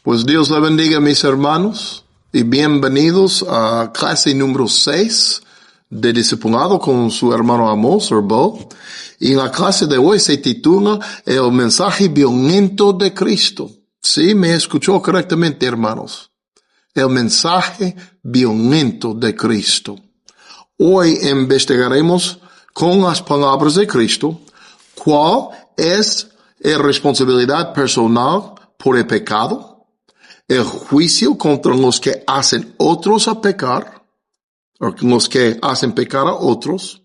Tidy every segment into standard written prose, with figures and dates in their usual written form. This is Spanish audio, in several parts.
Pues Dios le bendiga, mis hermanos, y bienvenidos a clase número 6 de Discipulado con su hermano Amos Bo. Y en la clase de hoy se titula El mensaje violento de Cristo. Sí, me escuchó correctamente, hermanos. El mensaje violento de Cristo. Hoy investigaremos con las palabras de Cristo cuál es la responsabilidad personal por el pecado, el juicio contra los que hacen otros a pecar, o los que hacen pecar a otros,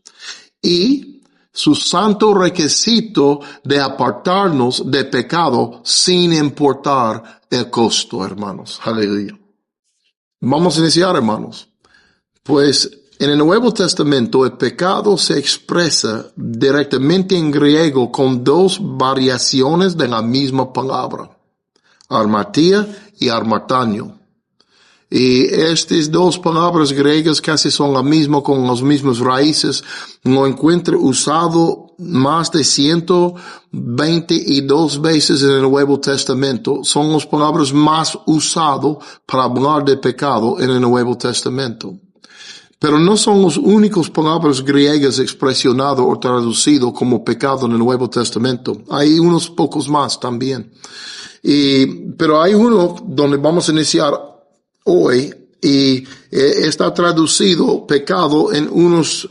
y su santo requisito de apartarnos de pecado sin importar el costo, hermanos. Aleluya. Vamos a iniciar, hermanos. Pues en el Nuevo Testamento el pecado se expresa directamente en griego con dos variaciones de la misma palabra, armatía y armatanio. Y estas dos palabras griegas casi son la misma, con las mismas raíces. Lo encuentro usado más de 122 veces en el Nuevo Testamento. Son las palabras más usadas para hablar de pecado en el Nuevo Testamento. Pero no son las únicas palabras griegas expresionadas o traducidas como pecado en el Nuevo Testamento. Hay unos pocos más también. Pero hay uno donde vamos a iniciar hoy y está traducido pecado en unas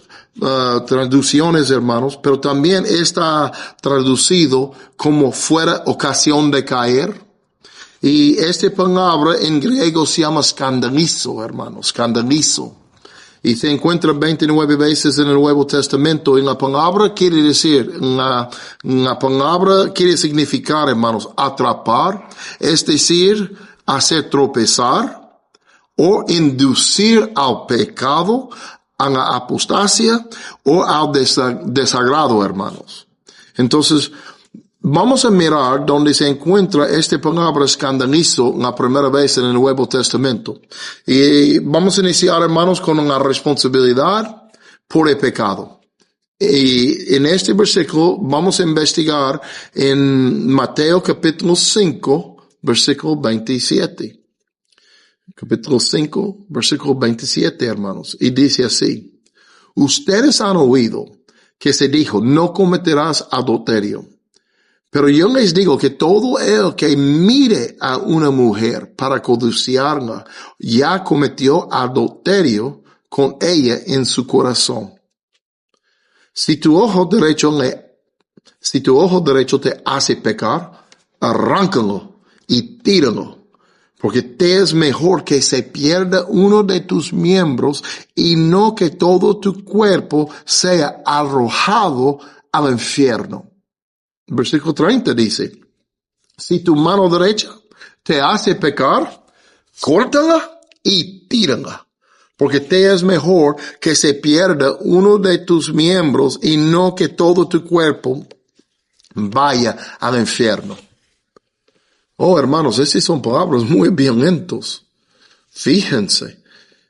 traducciones, hermanos, pero también está traducido como fuera ocasión de caer. Y esta palabra en griego se llama scandalizo, hermanos, scandalizo. Y se encuentra 29 veces en el Nuevo Testamento. Y la palabra quiere decir, la palabra quiere significar, hermanos, atrapar, es decir, hacer tropezar o inducir al pecado, a la apostasia o al desagrado, hermanos. Entonces, vamos a mirar donde se encuentra esta palabra escandalizo la primera vez en el Nuevo Testamento. Y vamos a iniciar, hermanos, con la responsabilidad por el pecado. Y en este versículo vamos a investigar en Mateo capítulo 5, versículo 27. Capítulo 5, versículo 27, hermanos. Y dice así: ustedes han oído que se dijo, no cometerás adulterio. Pero yo les digo que todo el que mire a una mujer para codiciarla ya cometió adulterio con ella en su corazón. Si tu ojo derecho te hace pecar, arráncalo y tíralo. Porque te es mejor que se pierda uno de tus miembros y no que todo tu cuerpo sea arrojado al infierno. Versículo 30 dice, si tu mano derecha te hace pecar, córtala y tírala, porque te es mejor que se pierda uno de tus miembros y no que todo tu cuerpo vaya al infierno. Oh, hermanos, estas son palabras muy violentas. Fíjense.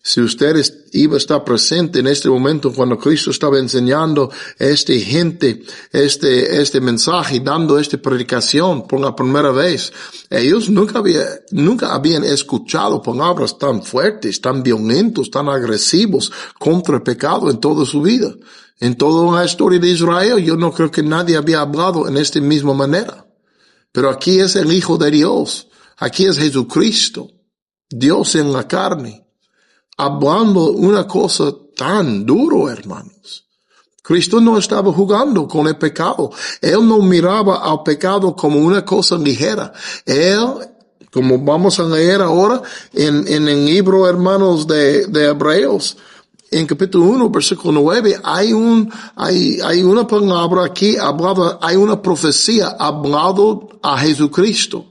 Si ustedes iba a estar presente en este momento cuando Cristo estaba enseñando a esta gente este mensaje, dando esta predicación por la primera vez, ellos nunca habían escuchado palabras tan fuertes, tan violentos, tan agresivos contra el pecado en toda su vida. En toda la historia de Israel, yo no creo que nadie había hablado en esta misma manera. Pero aquí es el Hijo de Dios. Aquí es Jesucristo, Dios en la carne, hablando una cosa tan duro, hermanos. Cristo no estaba jugando con el pecado. Él no miraba al pecado como una cosa ligera. Él, como vamos a leer ahora en el libro, hermanos, de Hebreos, en capítulo 1, versículo 9, hay una palabra aquí hablada, hay una profecía hablado a Jesucristo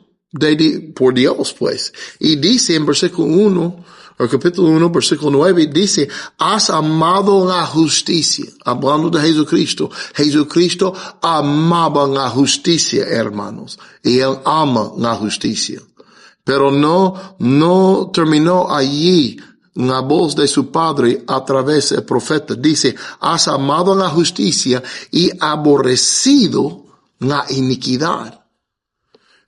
por Dios, pues. Y dice en versículo 1, el capítulo 1, versículo 9, dice, has amado la justicia. Hablando de Jesucristo. Jesucristo amaba la justicia, hermanos. Y Él ama la justicia. Pero no terminó allí la voz de su Padre a través del profeta. Dice, has amado la justicia y aborrecido la iniquidad.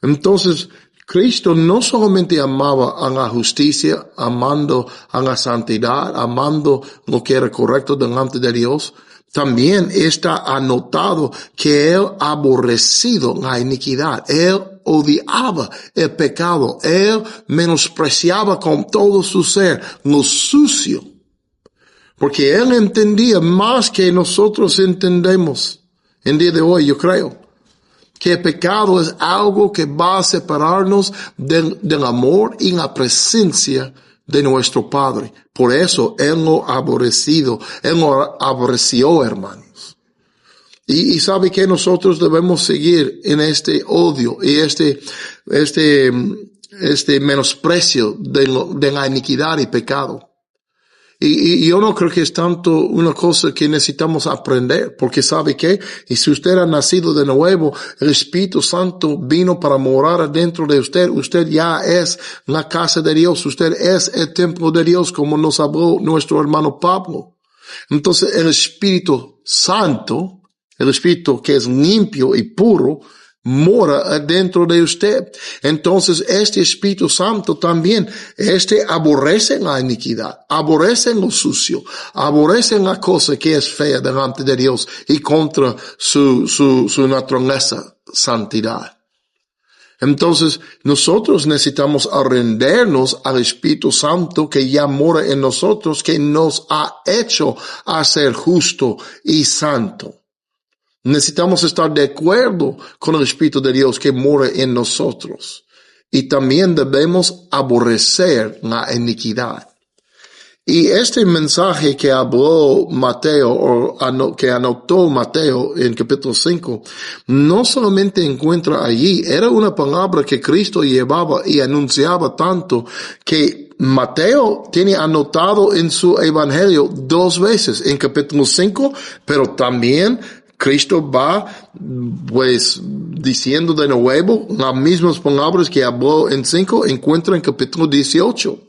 Entonces, Cristo no solamente amaba a la justicia, amando a la santidad, amando lo que era correcto delante de Dios, también está anotado que él aborrecido la iniquidad, él odiaba el pecado, él menospreciaba con todo su ser lo sucio, porque él entendía más que nosotros entendemos en día de hoy, yo creo. Que el pecado es algo que va a separarnos del amor y la presencia de nuestro Padre. Por eso Él lo aborreció, hermanos. Y sabe que nosotros debemos seguir en este odio y este menosprecio de la iniquidad y pecado. Y yo no creo que es tanto una cosa que necesitamos aprender, porque sabe que, y si usted ha nacido de nuevo, el Espíritu Santo vino para morar adentro de usted. Usted ya es la casa de Dios, usted es el templo de Dios, como nos habló nuestro hermano Pablo. Entonces el Espíritu Santo, el Espíritu que es limpio y puro, mora adentro de usted. Entonces este Espíritu Santo también, aborrece la iniquidad, aborrece lo sucio, aborrece la cosa que es fea delante de Dios y contra su naturaleza, santidad. Entonces nosotros necesitamos arrendernos al Espíritu Santo que ya mora en nosotros, que nos ha hecho a ser justo y santo. Necesitamos estar de acuerdo con el Espíritu de Dios que mora en nosotros. Y también debemos aborrecer la iniquidad. Y este mensaje que habló Mateo, que anotó Mateo en capítulo 5, no solamente encuentra allí, era una palabra que Cristo llevaba y anunciaba tanto que Mateo tiene anotado en su evangelio 2 veces, en capítulo 5, pero también Cristo va, pues, diciendo de nuevo las mismas palabras que habló en 5, encuentra en capítulo 18.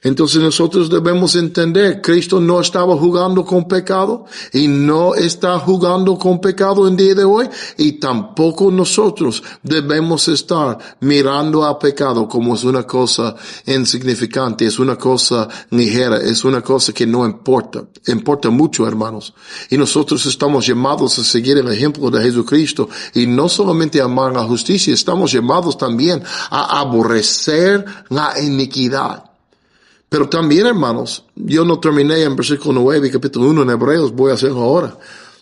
Entonces nosotros debemos entender, Cristo no estaba jugando con pecado y no está jugando con pecado en día de hoy, y tampoco nosotros debemos estar mirando a pecado como es una cosa insignificante, es una cosa ligera, es una cosa que no importa. Importa mucho, hermanos. Y nosotros estamos llamados a seguir el ejemplo de Jesucristo y no solamente a amar la justicia, estamos llamados también a aborrecer la iniquidad. Pero también, hermanos, yo no terminé en versículo 9, capítulo 1 en Hebreos, voy a hacerlo ahora.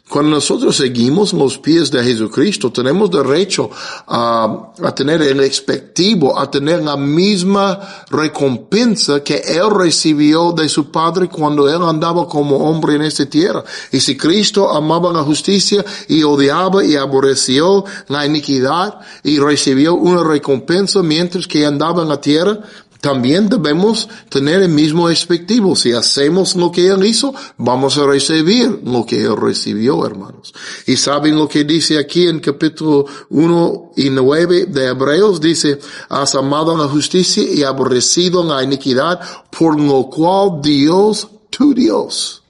Cuando nosotros seguimos los pies de Jesucristo, tenemos derecho a tener el expectivo, a tener la misma recompensa que Él recibió de su Padre cuando Él andaba como hombre en esta tierra. Y si Cristo amaba la justicia y odiaba y aborreció la iniquidad y recibió una recompensa mientras que andaba en la tierra, también debemos tener el mismo expectativo. Si hacemos lo que Él hizo, vamos a recibir lo que Él recibió, hermanos. Y saben lo que dice aquí en capítulo 1 y 9 de Hebreos, dice, has amado la justicia y aborrecido la iniquidad, por lo cual Dios, tu Dios,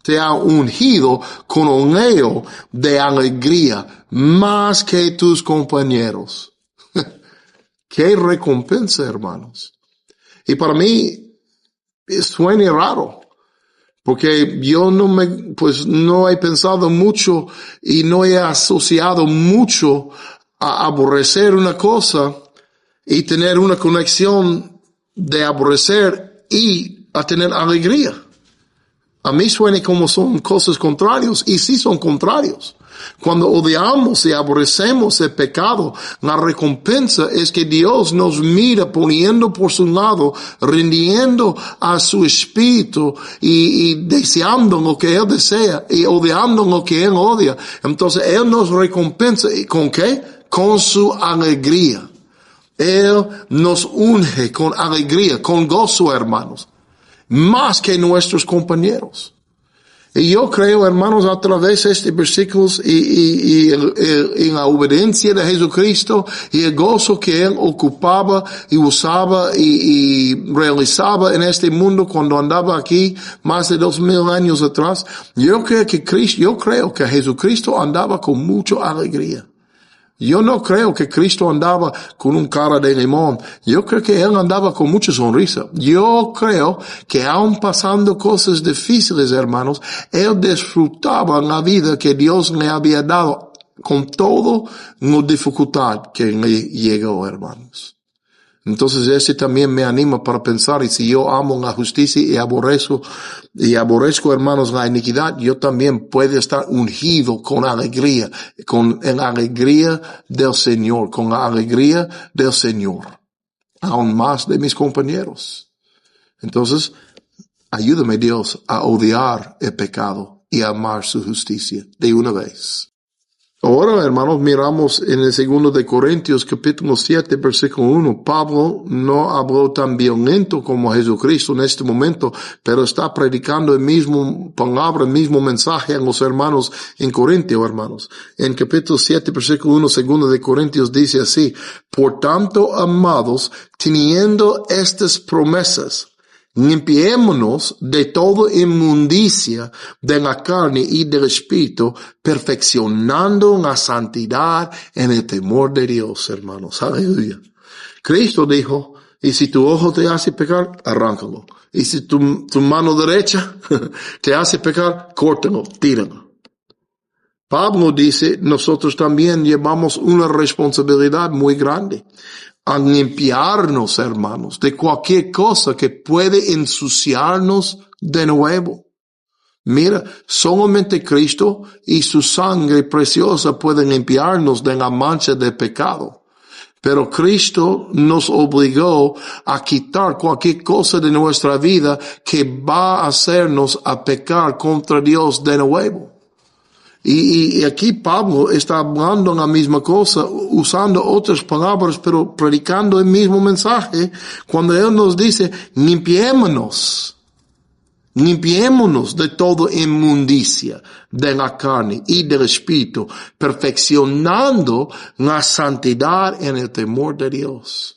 te ha ungido con óleo de alegría más que tus compañeros. Qué recompensa, hermanos. Y para mí suena raro, porque yo no he pensado mucho y no he asociado mucho a aborrecer una cosa y tener una conexión de aborrecer y a tener alegría. A mí suena como son cosas contrarias, y sí son contrarios. Cuando odiamos y aborrecemos el pecado, la recompensa es que Dios nos mira poniendo por su lado, rindiendo a su espíritu y deseando lo que Él desea y odiando lo que Él odia. Entonces Él nos recompensa. ¿Y con qué? Con su alegría. Él nos unge con alegría, con gozo, hermanos, más que nuestros compañeros. Y yo creo, hermanos, a través de estos versículos y la obediencia de Jesucristo y el gozo que Él ocupaba y usaba y realizaba en este mundo cuando andaba aquí más de 2000 años atrás, yo creo que Jesucristo andaba con mucha alegría. Yo no creo que Cristo andaba con un cara de limón. Yo creo que Él andaba con mucha sonrisa. Yo creo que aun pasando cosas difíciles, hermanos, Él disfrutaba la vida que Dios le había dado con todo la dificultad que le llegó, hermanos. Entonces ese también me anima para pensar, y si yo amo la justicia y aborrezco, hermanos, la iniquidad, yo también puedo estar ungido con alegría, con la alegría del Señor, con la alegría del Señor, aún más de mis compañeros. Entonces, ayúdame Dios a odiar el pecado y a amar su justicia de una vez. Ahora, hermanos, miramos en el 2 de Corintios, capítulo 7, versículo 1. Pablo no habló tan violento como Jesucristo en este momento, pero está predicando el mismo palabra, el mismo mensaje a los hermanos en Corintio, hermanos. En capítulo 7, versículo 1, 2 de Corintios dice así: por tanto, amados, teniendo estas promesas, limpiémonos de toda inmundicia de la carne y del espíritu, perfeccionando la santidad en el temor de Dios, hermanos. Aleluya. Cristo dijo, y si tu ojo te hace pecar, arráncalo. Y si tu mano derecha te hace pecar, córtalo, tíralo. Pablo dice, nosotros también llevamos una responsabilidad muy grande a limpiarnos, hermanos, de cualquier cosa que puede ensuciarnos de nuevo. Mira, solamente Cristo y su sangre preciosa pueden limpiarnos de la mancha de pecado. Pero Cristo nos obligó a quitar cualquier cosa de nuestra vida que va a hacernos a pecar contra Dios de nuevo. Y aquí Pablo está hablando la misma cosa, usando otras palabras, pero predicando el mismo mensaje, cuando él nos dice, limpiémonos de toda inmundicia de la carne y del espíritu, perfeccionando la santidad en el temor de Dios.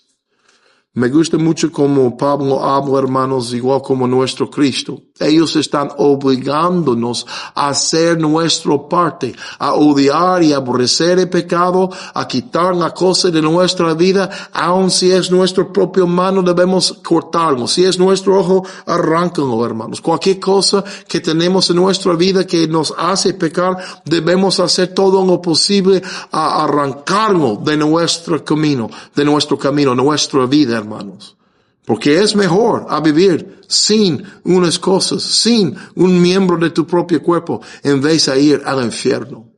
Me gusta mucho como Pablo habla, hermanos, igual como nuestro Cristo. Ellos están obligándonos a hacer nuestra parte, a odiar y aborrecer el pecado, a quitar la cosa de nuestra vida, aun si es nuestra propia mano, debemos cortarlo. Si es nuestro ojo, arráncalo, hermanos. Cualquier cosa que tenemos en nuestra vida que nos hace pecar, debemos hacer todo lo posible a arrancarlo de nuestro camino, nuestra vida, hermanos. Porque es mejor a vivir sin unas cosas, sin un miembro de tu propio cuerpo, en vez de ir al infierno.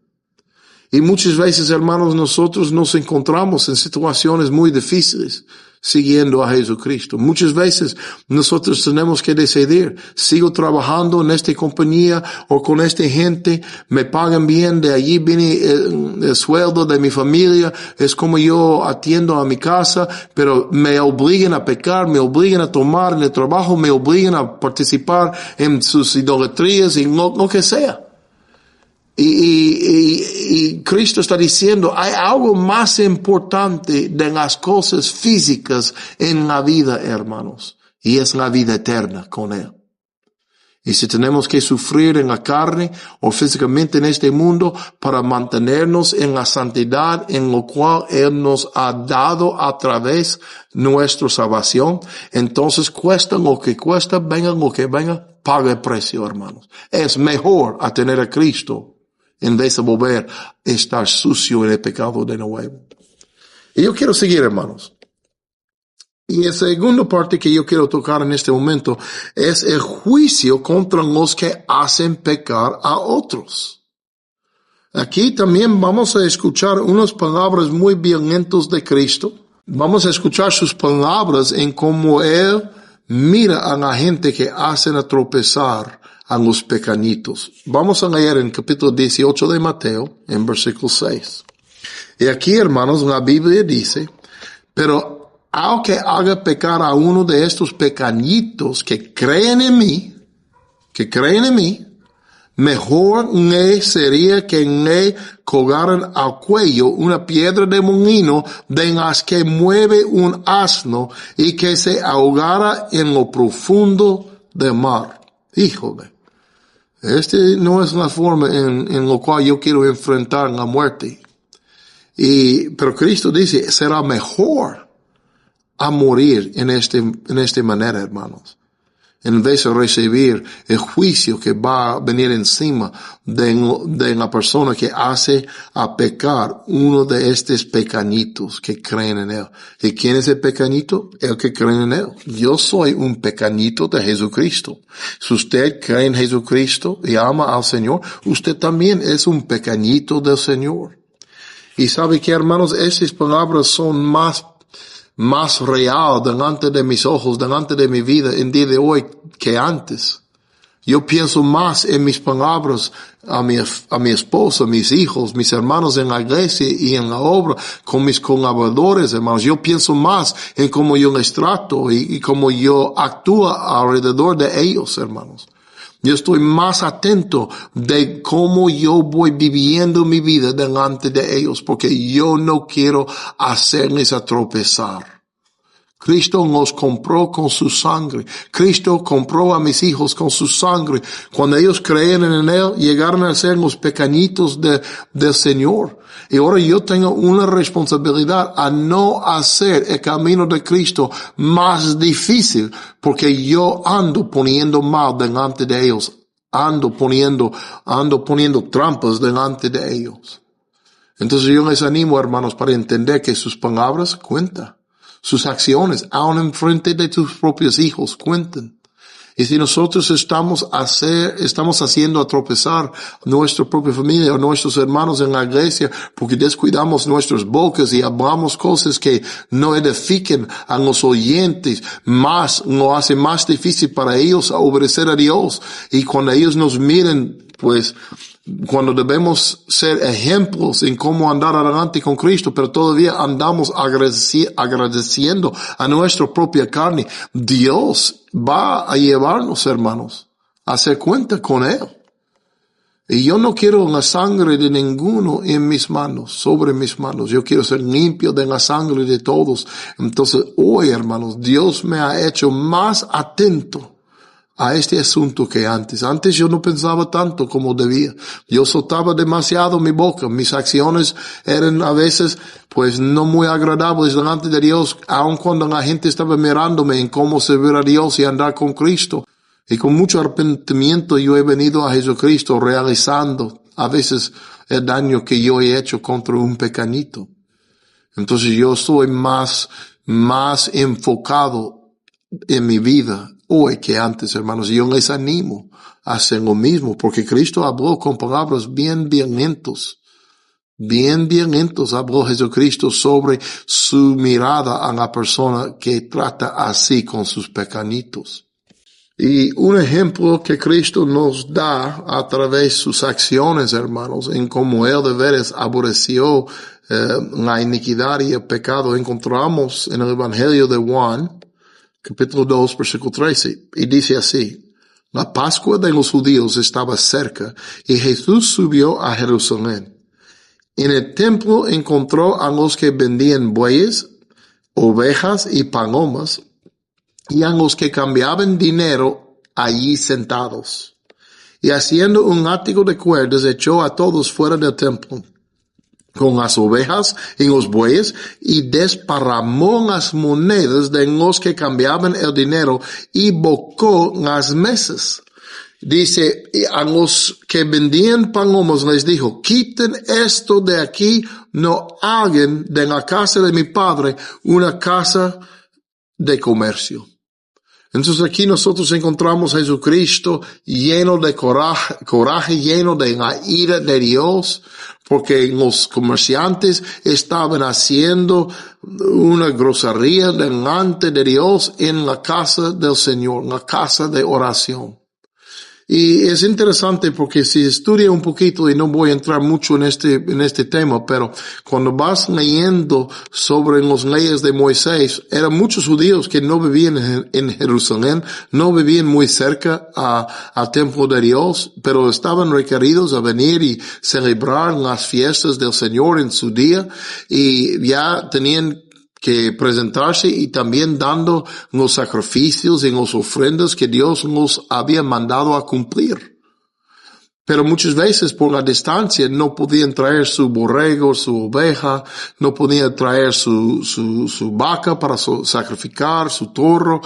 Y muchas veces, hermanos, nosotros nos encontramos en situaciones muy difíciles siguiendo a Jesucristo. Muchas veces nosotros tenemos que decidir, sigo trabajando en esta compañía o con esta gente, me pagan bien, de allí viene el sueldo de mi familia, es como yo atiendo a mi casa, pero me obligan a pecar, me obligan a tomar en el trabajo, me obligan a participar en sus idolatrías y lo que sea. Y Cristo está diciendo, hay algo más importante de las cosas físicas en la vida, hermanos, y es la vida eterna con Él. Y si tenemos que sufrir en la carne o físicamente en este mundo para mantenernos en la santidad en lo cual Él nos ha dado a través de nuestra salvación, entonces cuesta lo que cuesta, venga lo que venga, paga el precio, hermanos. Es mejor a tener a Cristo en vez de volver a estar sucio en el pecado de nuevo. Y yo quiero seguir, hermanos. Y la segunda parte que yo quiero tocar en este momento es el juicio contra los que hacen pecar a otros. Aquí también vamos a escuchar unas palabras muy violentas de Cristo. Vamos a escuchar sus palabras en cómo Él mira a la gente que hacen a tropezar a los pequeñitos. Vamos a leer en capítulo 18 de Mateo, en versículo 6. Y aquí, hermanos, la Biblia dice, pero aunque haga pecar a uno de estos pequeñitos que creen en mí, mejor le sería que le colgaran al cuello una piedra de molino de las que mueve un asno y que se ahogara en lo profundo del mar. Híjole. No es la forma en la cual yo quiero enfrentar la muerte. Pero Cristo dice, será mejor a morir en esta manera, hermanos, en vez de recibir el juicio que va a venir encima de la persona que hace a pecar uno de estos pequeñitos que creen en Él. ¿Y quién es el pequeñito? El que cree en Él. Yo soy un pequeñito de Jesucristo. Si usted cree en Jesucristo y ama al Señor, usted también es un pequeñito del Señor. Y sabe que, hermanos, esas palabras son más real delante de mis ojos, delante de mi vida en día de hoy que antes. Yo pienso más en mis palabras a mi esposa, mis hijos, mis hermanos en la iglesia y en la obra, con mis colaboradores, hermanos. Yo pienso más en cómo yo les trato y cómo yo actúo alrededor de ellos, hermanos. Yo estoy más atento de cómo yo voy viviendo mi vida delante de ellos, porque yo no quiero hacerles a tropezar. Cristo nos compró con su sangre. Cristo compró a mis hijos con su sangre. Cuando ellos creen en Él, llegaron a ser los pequeñitos del Señor. Y ahora yo tengo una responsabilidad a no hacer el camino de Cristo más difícil, porque yo ando poniendo mal delante de ellos. Ando poniendo trampas delante de ellos. Entonces yo les animo, hermanos, para entender que sus palabras cuentan. Sus acciones, aun en frente de tus propios hijos, cuentan. Y si nosotros estamos haciendo a tropezar nuestra propia familia o nuestros hermanos en la iglesia porque descuidamos nuestras bocas y hablamos cosas que no edifiquen a los oyentes, lo hace más difícil para ellos obedecer a Dios. Y cuando ellos nos miren, pues, cuando debemos ser ejemplos en cómo andar adelante con Cristo, pero todavía andamos agradeciendo a nuestra propia carne, Dios va a llevarnos, hermanos, a hacer cuenta con Él. Y yo no quiero la sangre de ninguno en mis manos, sobre mis manos. Yo quiero ser limpio de la sangre de todos. Entonces, hoy, hermanos, Dios me ha hecho más atento a este asunto que antes. Antes yo no pensaba tanto como debía. Yo soltaba demasiado mi boca. Mis acciones eran a veces, pues, no muy agradables delante de Dios, aun cuando la gente estaba mirándome en cómo servir a Dios y andar con Cristo. Y con mucho arrepentimiento yo he venido a Jesucristo realizando a veces el daño que yo he hecho contra un pequeñito. Entonces yo estoy más enfocado en mi vida hoy que antes, hermanos. Y yo les animo a hacer lo mismo, porque Cristo habló con palabras bien lentos. Bien lentos habló Jesucristo sobre su mirada a la persona que trata así con sus pequeñitos. Y un ejemplo que Cristo nos da a través de sus acciones, hermanos, en cómo Él de veras aborreció la iniquidad y el pecado, encontramos en el Evangelio de Juan, capítulo 2, versículo 13, y dice así: la Pascua de los judíos estaba cerca, y Jesús subió a Jerusalén. En el templo encontró a los que vendían bueyes, ovejas y palomas, y a los que cambiaban dinero allí sentados. Y haciendo un látigo de cuerdas, echó a todos fuera del templo, con las ovejas y los bueyes, y desparramó las monedas de los que cambiaban el dinero, y bocó las mesas. Dice, a los que vendían palomas les dijo: quiten esto de aquí, no hagan de la casa de mi padre una casa de comercio. Entonces aquí nosotros encontramos a Jesucristo lleno de coraje, lleno de la ira de Dios, porque los comerciantes estaban haciendo una grosería delante de Dios en la casa del Señor, la casa de oración. Y es interesante porque si estudia un poquito, y no voy a entrar mucho en este tema, pero cuando vas leyendo sobre las leyes de Moisés, eran muchos judíos que no vivían en Jerusalén, no vivían muy cerca al templo de Dios, pero estaban requeridos a venir y celebrar las fiestas del Señor en su día, y ya tenían que presentarse y también dando los sacrificios y las ofrendas que Dios nos había mandado a cumplir. Pero muchas veces por la distancia no podían traer su borrego, su oveja, no podían traer su vaca para sacrificar, su toro,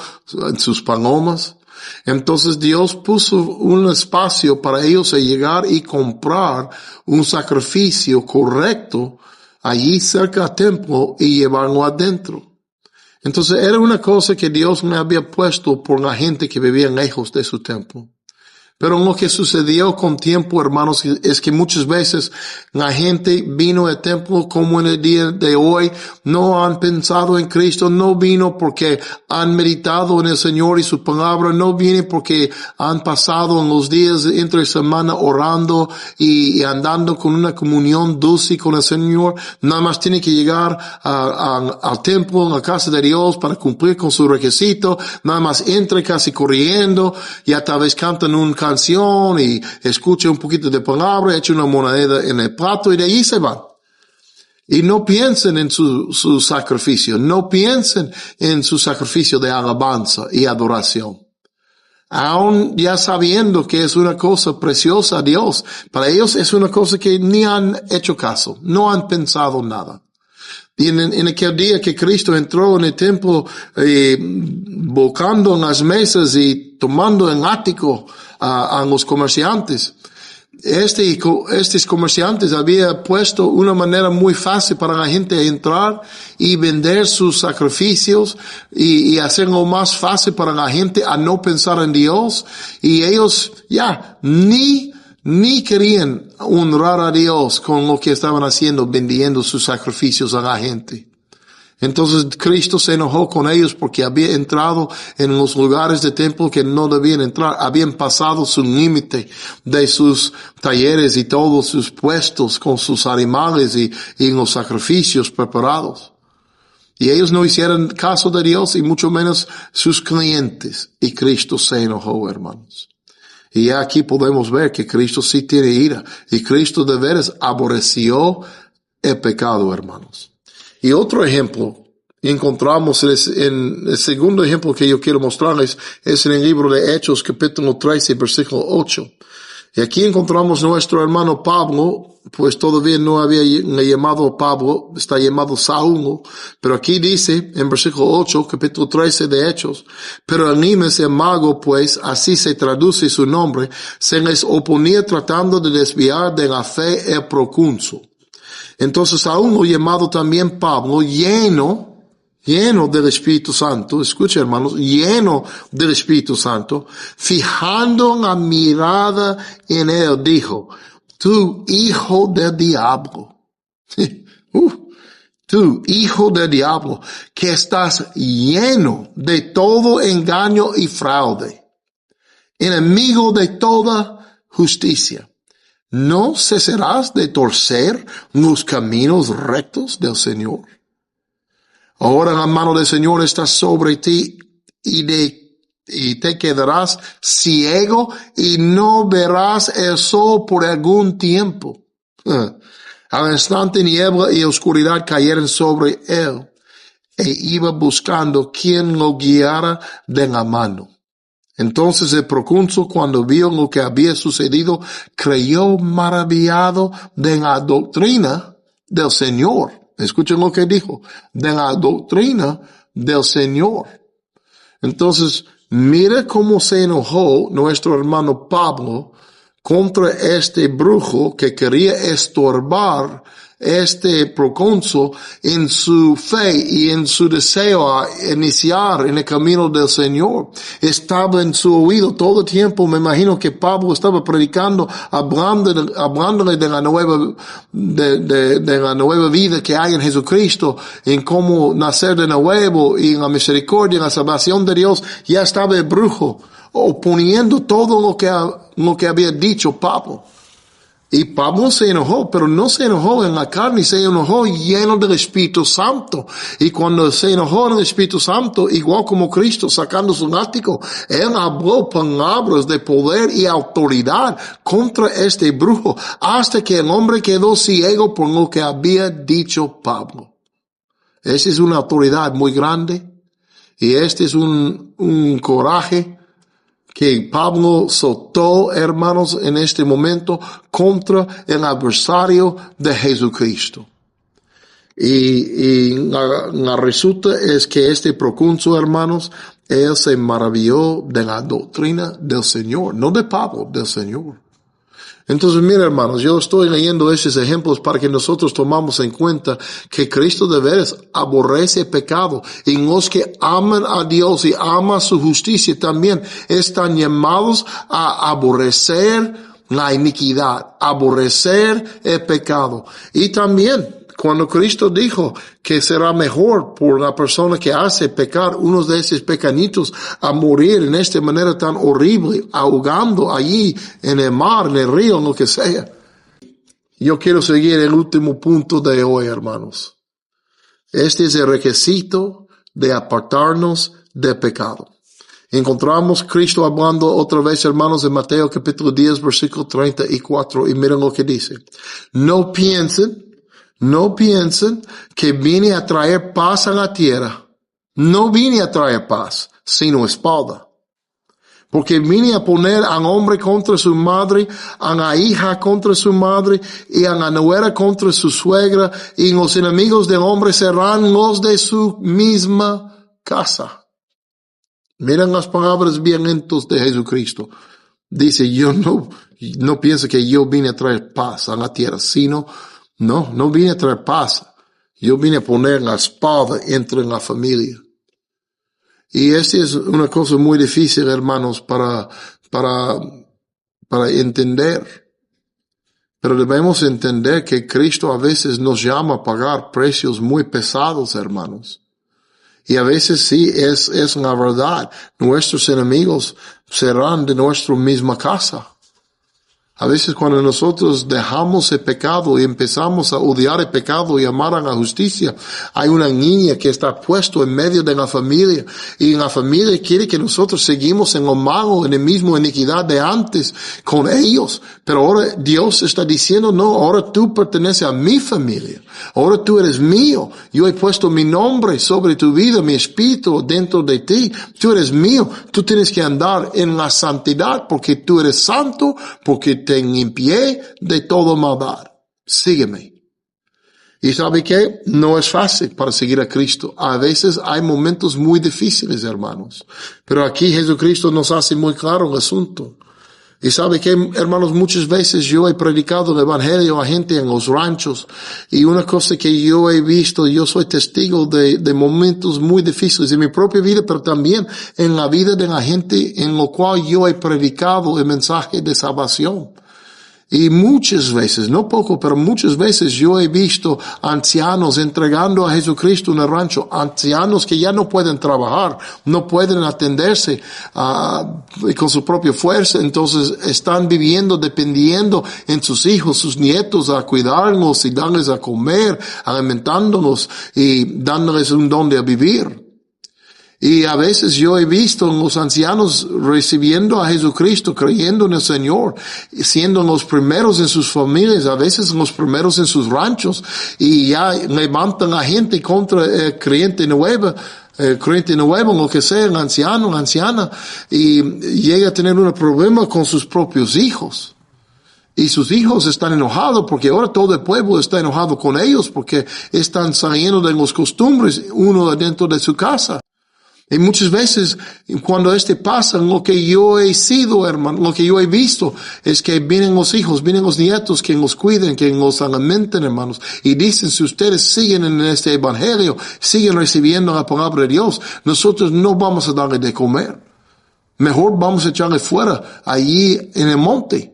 sus palomas. Entonces Dios puso un espacio para ellos llegar y comprar un sacrificio correcto allí cerca del templo y llevarlo adentro. Entonces era una cosa que Dios me había puesto por la gente que vivía lejos de su templo. Pero lo que sucedió con tiempo, hermanos, es que muchas veces la gente vino al templo como en el día de hoy, no han pensado en Cristo, no vino porque han meditado en el Señor y su palabra, no viene porque han pasado en los días entre semana orando y andando con una comunión dulce con el Señor. Nada más tiene que llegar al templo, a la casa de Dios para cumplir con su requisito. Nada más entre casi corriendo, ya tal vez cantan un canción y escucha un poquito de palabra, echa una moneda en el plato y de ahí se van. Y no piensen en su sacrificio, no piensen en su sacrificio de alabanza y adoración. Aún ya sabiendo que es una cosa preciosa a Dios, para ellos es una cosa que ni han hecho caso, no han pensado nada. Y en aquel día que Cristo entró en el templo, volcando en las mesas y tomando el ático a los comerciantes, estos comerciantes habían puesto una manera muy fácil para la gente entrar y vender sus sacrificios y hacerlo más fácil para la gente a no pensar en Dios. Y ellos ya ni querían honrar a Dios con lo que estaban haciendo, vendiendo sus sacrificios a la gente. Entonces Cristo se enojó con ellos porque había entrado en los lugares de templo que no debían entrar, habían pasado su límite de sus talleres y todos sus puestos con sus animales y los sacrificios preparados. Y ellos no hicieron caso de Dios y mucho menos sus clientes. Y Cristo se enojó, hermanos. Y aquí podemos ver que Cristo sí tiene ira. Y Cristo de veras aborreció el pecado, hermanos. Y otro ejemplo encontramos en el segundo ejemplo que yo quiero mostrarles es en el libro de Hechos, capítulo 13, versículo 8. Y aquí encontramos nuestro hermano Pablo, pues todavía no había llamado Pablo, está llamado Saulo, pero aquí dice en versículo 8, capítulo 13 de Hechos, pero Elimas el mago, pues así se traduce su nombre, se les oponía tratando de desviar de la fe el procónsul. Entonces Saulo, llamado también Pablo, lleno del Espíritu Santo, escucha hermanos, lleno del Espíritu Santo, fijando la mirada en él, dijo, tú hijo del diablo, tú hijo del diablo, que estás lleno de todo engaño y fraude, enemigo de toda justicia. ¿No cesarás de torcer los caminos rectos del Señor? Ahora la mano del Señor está sobre ti y te quedarás ciego y no verás el sol por algún tiempo. Al instante niebla y oscuridad cayeron sobre él e iba buscando quien lo guiara de la mano. Entonces el procónsul, cuando vio lo que había sucedido, creyó maravillado de la doctrina del Señor. Escuchen lo que dijo, de la doctrina del Señor. Entonces, mira cómo se enojó nuestro hermano Pablo contra este brujo que quería estorbar este procónsul en su fe y en su deseo a iniciar en el camino del Señor. Estaba en su oído todo el tiempo. Me imagino que Pablo estaba predicando, hablándole de la nueva vida que hay en Jesucristo, en cómo nacer de nuevo y en la misericordia, en la salvación de Dios. Ya estaba el brujo oponiendo todo lo que había dicho Pablo. Y Pablo se enojó, pero no se enojó en la carne, se enojó lleno del Espíritu Santo. Y cuando se enojó en el Espíritu Santo, igual como Cristo sacando su látigo, él habló palabras de poder y autoridad contra este brujo, hasta que el hombre quedó ciego por lo que había dicho Pablo. Esa es una autoridad muy grande, y este es un coraje que Pablo soltó, hermanos, en este momento contra el adversario de Jesucristo. Y la resulta es que este procónsul, hermanos, él se maravilló de la doctrina del Señor, no de Pablo, del Señor. Entonces, mira, hermanos, yo estoy leyendo estos ejemplos para que nosotros tomamos en cuenta que Cristo de veras aborrece el pecado, y los que aman a Dios y aman su justicia también están llamados a aborrecer la iniquidad, aborrecer el pecado. Y también, cuando Cristo dijo que será mejor por la persona que hace pecar unos de esos pequeñitos a morir en esta manera tan horrible, ahogando allí en el mar, en el río, en lo que sea. Yo quiero seguir el último punto de hoy, hermanos. Este es el requisito de apartarnos del pecado. Encontramos Cristo hablando otra vez, hermanos, en Mateo capítulo 10, versículo 34, y miren lo que dice. No piensen que vine a traer paz a la tierra. No vine a traer paz, sino espada. Porque vine a poner al hombre contra su madre, a la hija contra su madre, y a la nuera contra su suegra, y los enemigos del hombre serán los de su misma casa. Miren las palabras violentas de Jesucristo. Dice, yo no pienso que yo vine a traer paz a la tierra, sino no vine a traer paz. Yo vine a poner la espada entre la familia. Y esta es una cosa muy difícil, hermanos, para entender. Pero debemos entender que Cristo a veces nos llama a pagar precios muy pesados, hermanos. Y a veces sí, es la verdad. Nuestros enemigos serán de nuestra misma casa. A veces cuando nosotros dejamos el pecado y empezamos a odiar el pecado y amar a la justicia, hay una niña que está puesto en medio de la familia, y la familia quiere que nosotros seguimos en lo malo, en la misma iniquidad de antes con ellos. Pero ahora Dios está diciendo, no, ahora tú perteneces a mi familia. Ahora tú eres mío. Yo he puesto mi nombre sobre tu vida, mi espíritu dentro de ti. Tú eres mío. Tú tienes que andar en la santidad porque tú eres santo, porque te limpié de toda maldad. Sígueme. Y ¿sabe qué? No es fácil para seguir a Cristo. A veces hay momentos muy difíciles, hermanos. Pero aquí Jesucristo nos hace muy claro el asunto. Y sabe que, hermanos, muchas veces yo he predicado el evangelio a gente en los ranchos, y una cosa que yo he visto, yo soy testigo de momentos muy difíciles en mi propia vida, pero también en la vida de la gente en lo cual yo he predicado el mensaje de salvación. Y muchas veces, no poco, pero muchas veces yo he visto ancianos entregando a Jesucristo en el rancho, ancianos que ya no pueden trabajar, no pueden atenderse con su propia fuerza, entonces están viviendo, dependiendo en sus hijos, sus nietos, a cuidarlos y darles a comer, alimentándolos y dándoles un don de vivir. Y a veces yo he visto los ancianos recibiendo a Jesucristo, creyendo en el Señor, siendo los primeros en sus familias, a veces los primeros en sus ranchos, y ya levantan a gente contra el creyente nuevo, lo que sea, el anciano, la anciana, y llega a tener un problema con sus propios hijos. Y sus hijos están enojados porque ahora todo el pueblo está enojado con ellos porque están saliendo de las costumbres uno dentro de su casa. Y muchas veces, cuando pasa, lo que yo he sido, hermano, lo que yo he visto, es que vienen los hijos, vienen los nietos, que los cuiden, que los alimenten, hermanos. Y dicen, si ustedes siguen en este evangelio, siguen recibiendo la palabra de Dios, nosotros no vamos a darle de comer. Mejor vamos a echarle fuera, allí en el monte.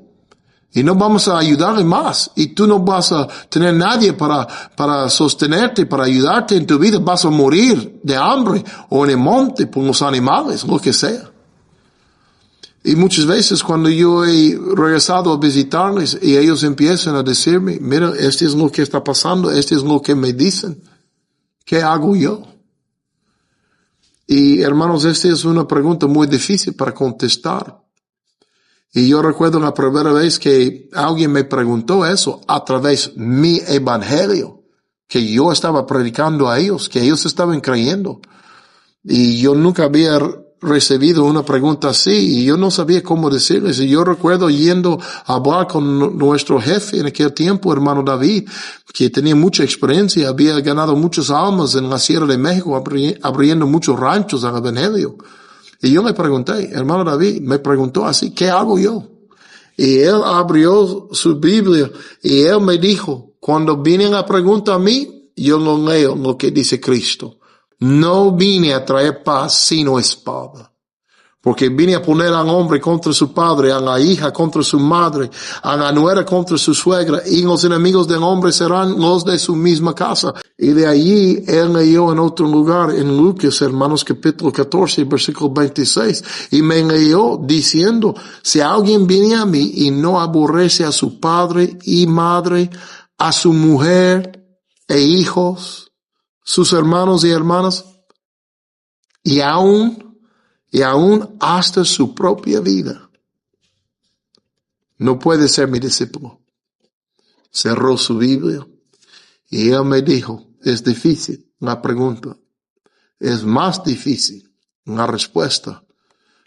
Y no vamos a ayudarle más. Y tú no vas a tener nadie para sostenerte, para ayudarte en tu vida. Vas a morir de hambre o en el monte por los animales, lo que sea. Y muchas veces cuando yo he regresado a visitarles y ellos empiezan a decirme, mira, esto es lo que está pasando, esto es lo que me dicen. ¿Qué hago yo? Y hermanos, esta es una pregunta muy difícil para contestar. Y yo recuerdo la primera vez que alguien me preguntó eso a través de mi evangelio, que yo estaba predicando a ellos, que ellos estaban creyendo. Y yo nunca había recibido una pregunta así y yo no sabía cómo decirles. Y yo recuerdo yendo a hablar con nuestro jefe en aquel tiempo, hermano David, que tenía mucha experiencia, había ganado muchas almas en la Sierra de México, abriendo muchos ranchos al Evangelio. Y yo le pregunté, hermano David, me preguntó así, ¿qué hago yo? Y él abrió su Biblia y él me dijo, cuando vienen a preguntar a mí, yo no leo lo que dice Cristo. No vine a traer paz sino espada. Porque vine a poner al hombre contra su padre, a la hija contra su madre, a la nuera contra su suegra, y los enemigos del hombre serán los de su misma casa. Y de allí él leyó en otro lugar, en Lucas, hermanos, capítulo 14, versículo 26, y me leyó diciendo, si alguien viene a mí y no aborrece a su padre y madre, a su mujer e hijos, sus hermanos y hermanas, y aún hasta su propia vida, no puede ser mi discípulo. Cerró su Biblia y él me dijo, es difícil la pregunta, es más difícil la respuesta,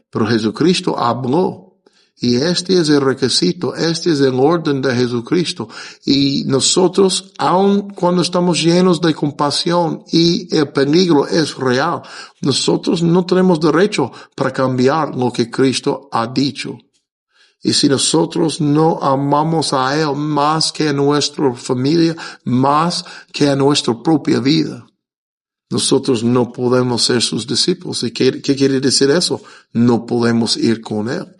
pero Jesucristo habló. Y este es el requisito, este es el orden de Jesucristo. Y nosotros, aun cuando estamos llenos de compasión y el peligro es real, nosotros no tenemos derecho para cambiar lo que Cristo ha dicho. Y si nosotros no amamos a Él más que a nuestra familia, más que a nuestra propia vida, nosotros no podemos ser sus discípulos. ¿Y qué quiere decir eso? No podemos ir con Él.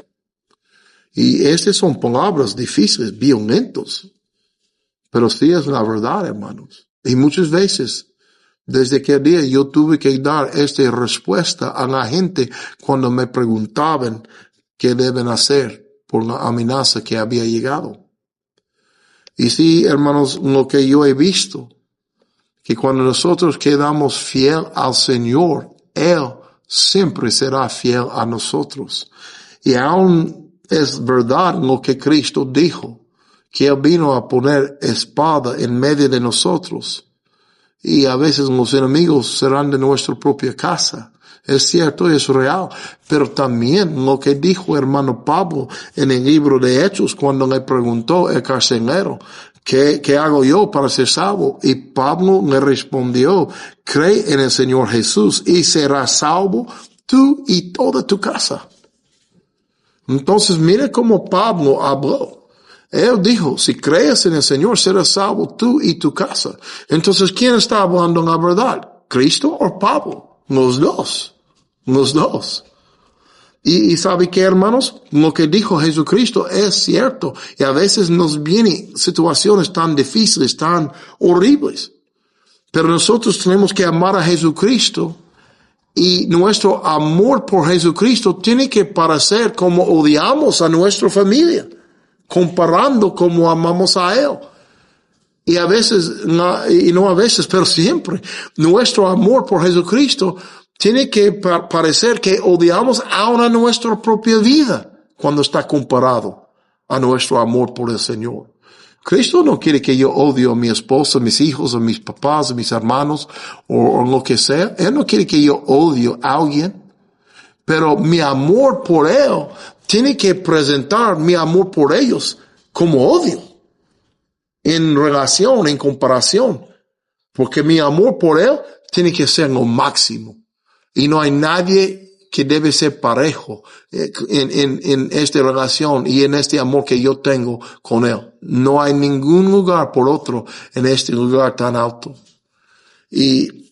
Y estas son palabras difíciles, violentos. Pero sí es la verdad, hermanos. Y muchas veces, desde aquel día, yo tuve que dar esta respuesta a la gente cuando me preguntaban qué deben hacer por la amenaza que había llegado. Y sí, hermanos, lo que yo he visto, que cuando nosotros quedamos fiel al Señor, Él siempre será fiel a nosotros. Y aún es verdad lo que Cristo dijo, que Él vino a poner espada en medio de nosotros. Y a veces los enemigos serán de nuestra propia casa. Es cierto, es real. Pero también lo que dijo hermano Pablo en el libro de Hechos cuando le preguntó el carcelero, ¿qué hago yo para ser salvo? Y Pablo le respondió, cree en el Señor Jesús y serás salvo tú y toda tu casa. Entonces, mire cómo Pablo habló. Él dijo, si crees en el Señor, serás salvo tú y tu casa. Entonces, ¿quién está hablando la verdad? ¿Cristo o Pablo? Los dos. Los dos. Y ¿sabe qué, hermanos? Lo que dijo Jesucristo es cierto. Y a veces nos vienen situaciones tan difíciles, tan horribles. Pero nosotros tenemos que amar a Jesucristo. Y nuestro amor por Jesucristo tiene que parecer como odiamos a nuestra familia, comparando como amamos a Él. Y a veces, y no a veces, pero siempre, nuestro amor por Jesucristo tiene que parecer que odiamos aún a nuestra propia vida cuando está comparado a nuestro amor por el Señor. Cristo no quiere que yo odie a mi esposa, a mis hijos, a mis papás, a mis hermanos, o lo que sea. Él no quiere que yo odie a alguien. Pero mi amor por Él tiene que presentar mi amor por ellos como odio. En relación, en comparación. Porque mi amor por Él tiene que ser lo máximo. Y no hay nadie que debe ser parejo en esta relación y en este amor que yo tengo con Él. No hay ningún lugar por otro en este lugar tan alto. Y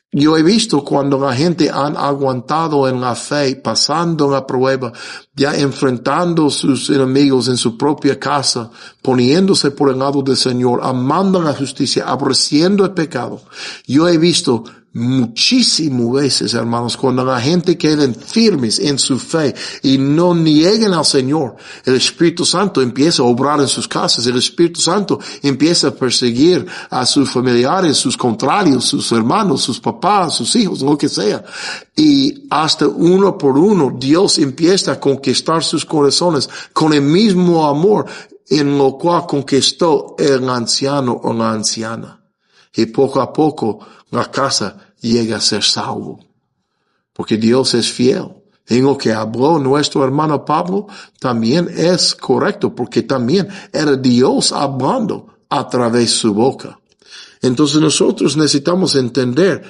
yo he visto cuando la gente han aguantado en la fe, pasando la prueba, ya enfrentando sus enemigos en su propia casa, poniéndose por el lado del Señor, amando la justicia, aborreciendo el pecado. Yo he visto muchísimas veces, hermanos, cuando la gente queden firmes en su fe y no nieguen al Señor, el Espíritu Santo empieza a obrar en sus casas, el Espíritu Santo empieza a perseguir a sus familiares, sus contrarios, sus hermanos, sus papás, sus hijos, lo que sea. Y hasta uno por uno, Dios empieza a conquistar sus corazones con el mismo amor en lo cual conquistó el anciano o la anciana. Y poco a poco la casa llega a ser salvo. porque Dios es fiel. En lo que habló nuestro hermano Pablo también es correcto, porque también era Dios hablando a través de su boca. Entonces nosotros necesitamos entender,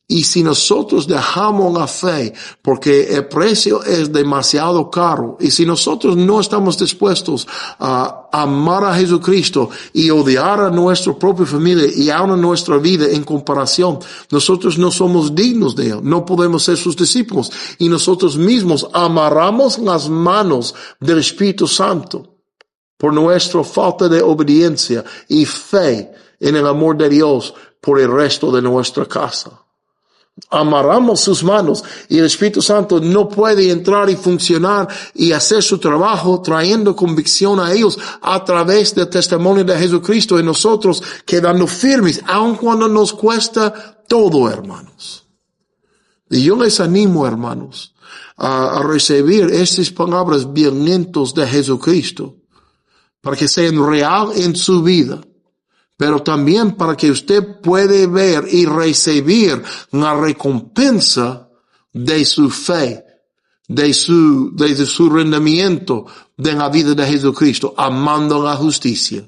y si nosotros dejamos la fe, porque el precio es demasiado caro, y si nosotros no estamos dispuestos a amar a Jesucristo y odiar a nuestra propia familia y a nuestra vida en comparación, nosotros no somos dignos de Él, no podemos ser sus discípulos, y nosotros mismos amarramos las manos del Espíritu Santo por nuestra falta de obediencia y fe en el amor de Dios por el resto de nuestra casa. Amarramos sus manos y el Espíritu Santo no puede entrar y funcionar y hacer su trabajo trayendo convicción a ellos a través del testimonio de Jesucristo y nosotros quedando firmes, aun cuando nos cuesta todo, hermanos. Y yo les animo, hermanos, a recibir estas palabras violentas de Jesucristo para que sean real en su vida, pero también para que usted pueda ver y recibir la recompensa de su fe, de su rendimiento de la vida de Jesucristo, amando la justicia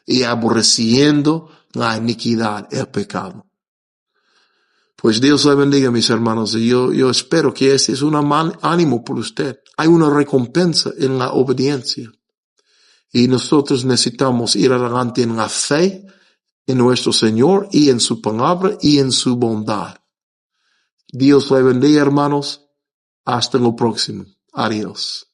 y aborreciendo la iniquidad, el pecado. Pues Dios le bendiga, mis hermanos, y yo espero que ese es un ánimo por usted. Hay una recompensa en la obediencia. Y nosotros necesitamos ir adelante en la fe, en nuestro Señor y en su palabra y en su bondad. Dios le bendiga, hermanos. Hasta lo próximo. Adiós.